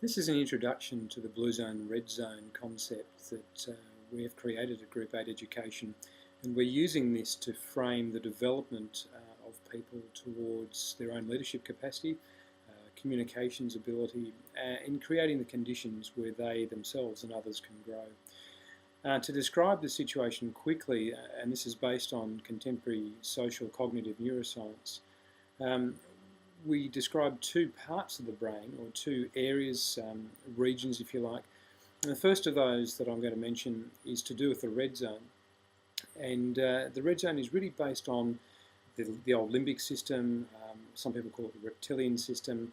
This is an introduction to the blue zone, red zone concept that we have created at Group 8 Education, and we're using this to frame the development of people towards their own leadership capacity, communications ability, in creating the conditions where they themselves and others can grow. To describe the situation quickly, and this is based on contemporary social cognitive neuroscience, we describe two parts of the brain, or two areas, regions if you like. And the first of those that I'm going to mention is to do with the red zone. And the red zone is really based on the old limbic system, some people call it the reptilian system,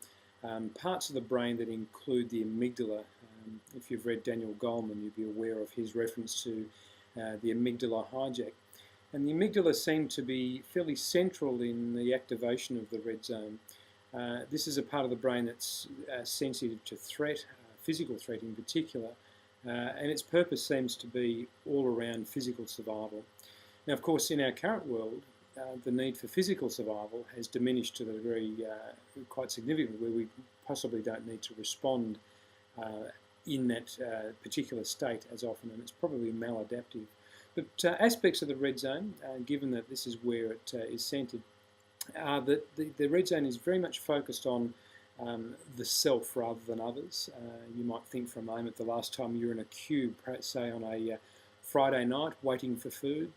parts of the brain that include the amygdala. If you've read Daniel Goleman, you'll be aware of his reference to the amygdala hijack. And the amygdala seem to be fairly central in the activation of the red zone. This is a part of the brain that's sensitive to threat, physical threat in particular, and its purpose seems to be all around physical survival. Now, of course, in our current world, the need for physical survival has diminished to the degree quite significantly, where we possibly don't need to respond in that particular state as often, and it's probably maladaptive. But aspects of the red zone, given that this is where it is centred, that the red zone is very much focused on the self rather than others. You might think for a moment the last time you were in a queue, perhaps say on a Friday night waiting for food,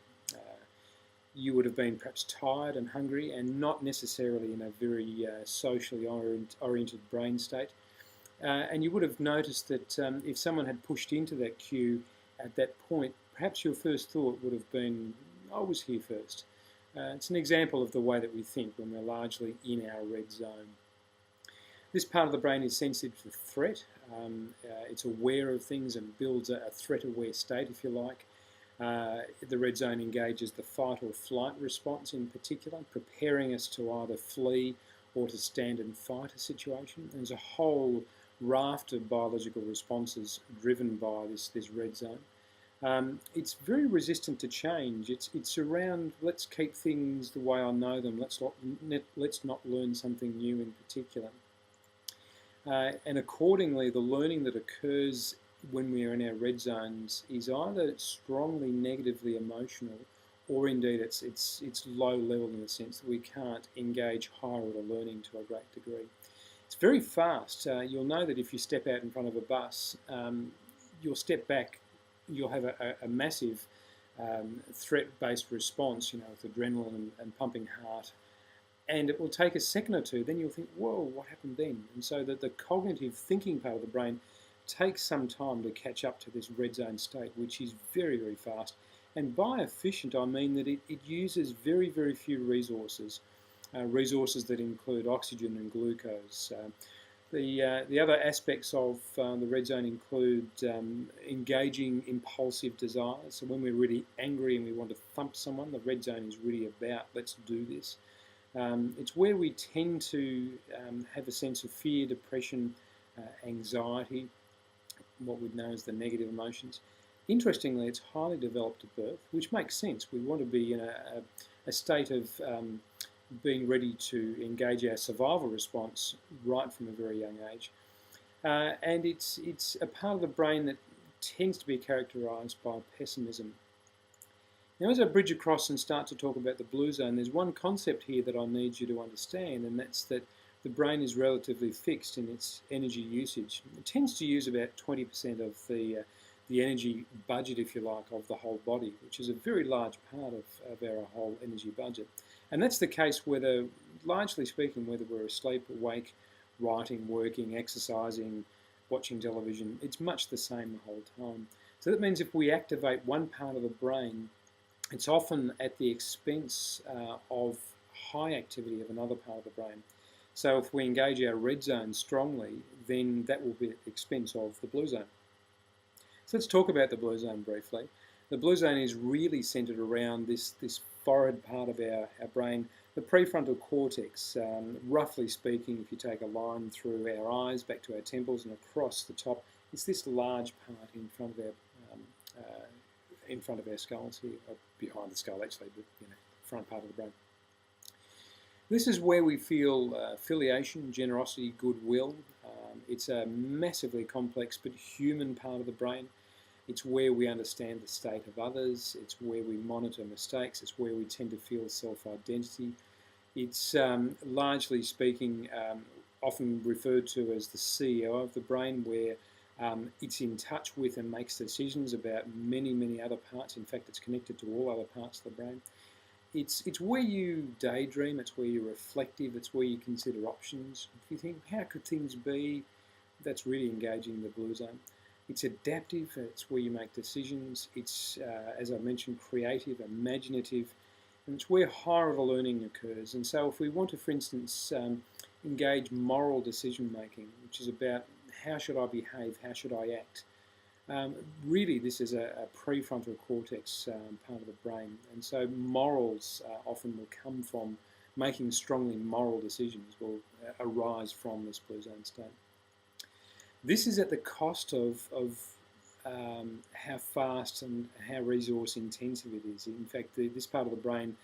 you would have been perhaps tired and hungry and not necessarily in a very socially oriented brain state. And you would have noticed that if someone had pushed into that queue at that point, perhaps your first thought would have been, I was here first. It's an example of the way that we think when we're largely in our red zone. This part of the brain is sensitive to threat. It's aware of things and builds a threat-aware state, if you like. The red zone engages the fight or flight response in particular, preparing us to either flee or to stand and fight a situation. There's a whole raft of biological responses driven by this red zone. It's very resistant to change. It's around, let's keep things the way I know them. Let's not learn something new in particular. And accordingly, the learning that occurs when we are in our red zones is either strongly negatively emotional, or indeed it's low level in the sense that we can't engage higher order learning to a great degree. It's very fast. You'll know that if you step out in front of a bus, you'll step back. You'll have a massive threat-based response, with adrenaline and pumping heart. And it will take a second or two, then you'll think, whoa, what happened then? And so that the cognitive thinking part of the brain takes some time to catch up to this red zone state, which is very, very fast. And by efficient, I mean that it uses very, very few resources, resources that include oxygen and glucose. The other aspects of the red zone include engaging impulsive desires. So when we're really angry and we want to thump someone, the red zone is really about, let's do this. It's where we tend to have a sense of fear, depression, anxiety, what we'd know as the negative emotions. Interestingly, it's highly developed at birth, which makes sense. We want to be in a state of being ready to engage our survival response right from a very young age. And it's a part of the brain that tends to be characterised by pessimism. Now, as I bridge across and start to talk about the blue zone, there's one concept here that I need you to understand, and that's that the brain is relatively fixed in its energy usage. It tends to use about 20% of the energy budget, if you like, of the whole body, which is a very large part of our whole energy budget. And that's the case whether, largely speaking, whether we're asleep, awake, writing, working, exercising, watching television, it's much the same the whole time. So that means if we activate one part of the brain, it's often at the expense of high activity of another part of the brain. So if we engage our red zone strongly, then that will be at the expense of the blue zone. So let's talk about the blue zone briefly. The blue zone is really centred around this forehead part of our brain, the prefrontal cortex. Roughly speaking, if you take a line through our eyes, back to our temples and across the top, it's this large part in front of our skulls here, or behind the skull actually, but front part of the brain. This is where we feel affiliation, generosity, goodwill. It's a massively complex but human part of the brain. It's where we understand the state of others. It's where we monitor mistakes. It's where we tend to feel self-identity. It's largely speaking often referred to as the CEO of the brain, where it's in touch with and makes decisions about many, many other parts. In fact, it's connected to all other parts of the brain. It's where you daydream, it's where you're reflective, it's where you consider options. If you think, how could things be? That's really engaging the blue zone. It's adaptive, it's where you make decisions. It's, as I mentioned, creative, imaginative, and it's where higher order learning occurs. And so if we want to, for instance, engage moral decision making, which is about how should I behave, how should I act, really this is a prefrontal cortex part of the brain. And so morals often will come from making strongly moral decisions, will arise from this blue zone state. This is at the cost of how fast and how resource intensive it is. In fact, this part of the brain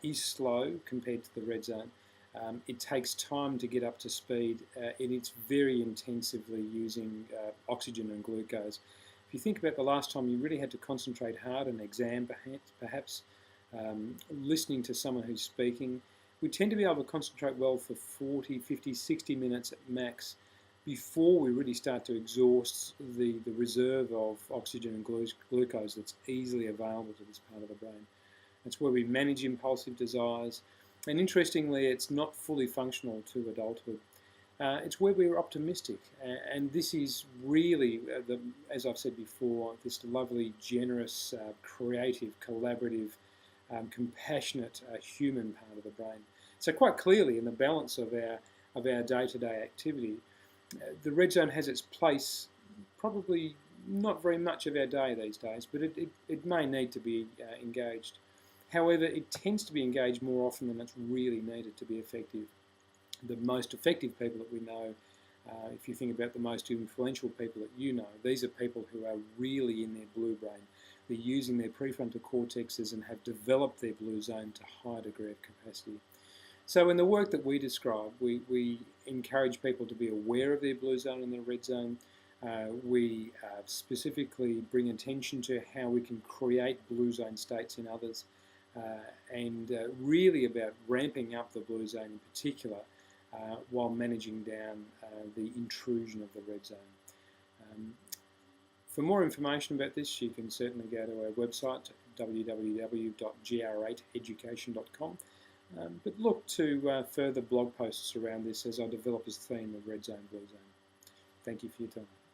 is slow compared to the red zone. It takes time to get up to speed, and it's very intensively using oxygen and glucose. If you think about the last time you really had to concentrate hard, an exam perhaps, listening to someone who's speaking, we tend to be able to concentrate well for 40, 50, 60 minutes at max before we really start to exhaust the reserve of oxygen and glucose that's easily available to this part of the brain. That's where we manage impulsive desires. And interestingly, it's not fully functional to adulthood. It's where we're optimistic. And this is really, as I've said before, this lovely, generous, creative, collaborative, compassionate, human part of the brain. So quite clearly, in the balance of our day-to-day activity, the red zone has its place, probably not very much of our day these days, but it may need to be engaged. However, it tends to be engaged more often than it's really needed to be effective. The most effective people that we know, if you think about the most influential people that you know, these are people who are really in their blue brain. They're using their prefrontal cortexes and have developed their blue zone to a high degree of capacity. So in the work that we describe, we encourage people to be aware of their blue zone and their red zone. We specifically bring attention to how we can create blue zone states in others, and really about ramping up the blue zone in particular while managing down the intrusion of the red zone. For more information about this, you can certainly go to our website, www.gr8education.com. But look to further blog posts around this as I develop this theme of red zone, blue zone. Thank you for your time.